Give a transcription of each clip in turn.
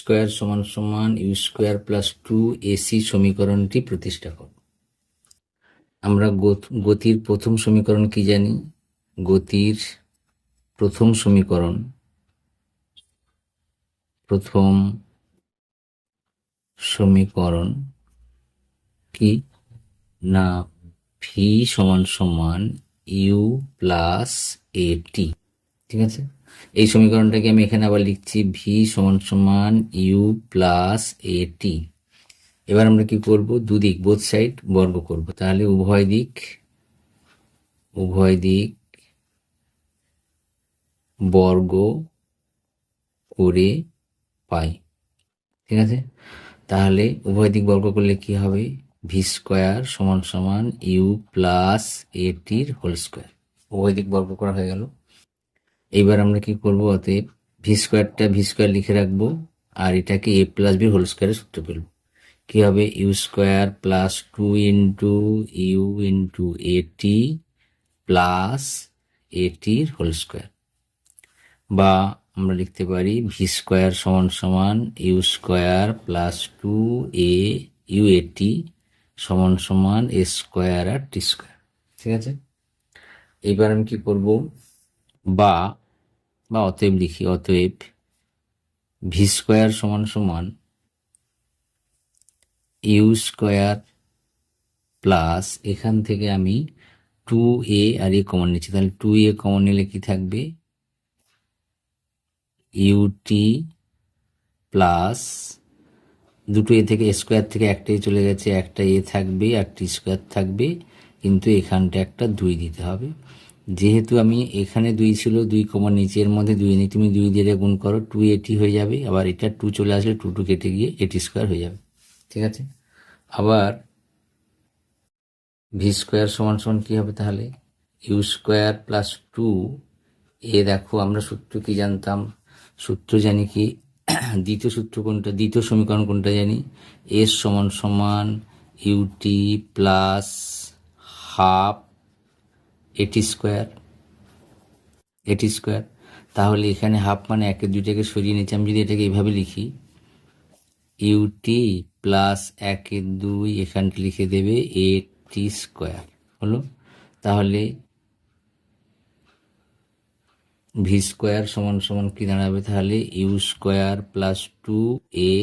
Square সমান সমান you square plus 2ac সমীকরণটি প্রতিষ্ঠা করব। আমরা গতির প্রথম সমীকরণ কি জানি? গতির প্রথম সমীকরণ কি না, ভি সমান সমান ইউ প্লাস এটি। ঠিক আছে, এই সমীকরণটাকে আমি এখানে আবার লিখছি ভি সমান সমান ইউ প্লাস এটি। এবার আমরা কি করব? দুদিক বোথ সাইড বর্গ করব, তাহলে উভয় দিক বর্গ করে পাই। ঠিক আছে, তাহলে উভয় দিক বর্গ করলে কি হবে? ভি স্কোয়ার সমান সমান ইউ প্লাস এটির হোল স্কোয়ার। উভয় দিক বর্গ করা হয়ে গেল। এইবার আমরা কি করব? অতএব ভি স্কোয়ার লিখে রাখবো, আর এটাকে এ প্লাস বি হোল স্কোয়ারের সূত্র ফেলবো। কি হবে? U square plus 2 into u into at plus এটির হোল স্কোয়ার, বা আমরা লিখতে পারি ভি স্কোয়ার সমান সমান you square plus 2a you এটি সমান সমান এ স্কোয়ার আর টি স্কোয়ার। ঠিক আছে, এইবার আমি কি করব? বা অতএব লিখি, অতএব ভি স্কোয়ার সমান সমান ইউ স্কোয়ার প্লাস, এখান থেকে আমি 2a আর এ কমন নিচ্ছি, তাহলে 2a কমন নিলে কি থাকবে? ইউটি প্লাস দুটো এ থেকে স্কোয়ার থেকে একটাই চলে গেছে, একটা এ থাকবে আর টি স্কোয়ার থাকবে, কিন্তু এখানটা একটা 2 দিতে হবে। যেহেতু আমি এখানে 2 ছিল, 2 কমন নিচে, এর মধ্যে 2 নেই, তুমি 2 দিয়ে গুণ করো, 2a হয়ে যাবে। আবার এটা 2 চলে আসলে 2 কেটে গিয়ে এটি স্কোয়ার হয়ে যাবে। ঠিক আছে, আবার ভি স্কোয়ার সমান সমান কী হবে তাহলে? U square plus 2a। দেখো আমরা সূত্র কি জানতাম? সূত্র জানি কি? দ্বিতীয় সূত্র কোনটা? দ্বিতীয় সমীকরণ কোনটা জানি? এস সমান সমান ইউটি প্লাস হাফ এটি স্কোয়ার। তাহলে এখানে হাফ মানে একের দুইটাকে সরিয়ে নিচ্ছি। আমি যদি এটাকে এইভাবে লিখি, ইউটি প্লাস 1/2 এখানটা লিখে দেবে এটি স্কোয়ার হলো। তাহলে ভি স্কোয়ার সমান সমান কি দাঁড়াবে তাহলে? U square plus 2a।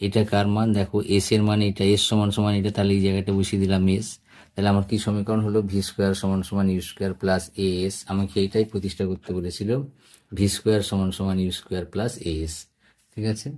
এটা কার মান? দেখো এস এর মানে এটা, এস সমান সমান এটা, তাহলে এই জায়গাটা বসিয়ে দিলাম এস। তাহলে আমার কি সমীকরণ হলো? ভি স্কোয়ার সমান সমান ইউ স্কোয়ার প্লাস এস। আমাকে এইটাই প্রতিষ্ঠা করতে বলেছিল, ভি স্কোয়ার সমান সমান ইউ স্কোয়ার প্লাস এস। ঠিক আছে।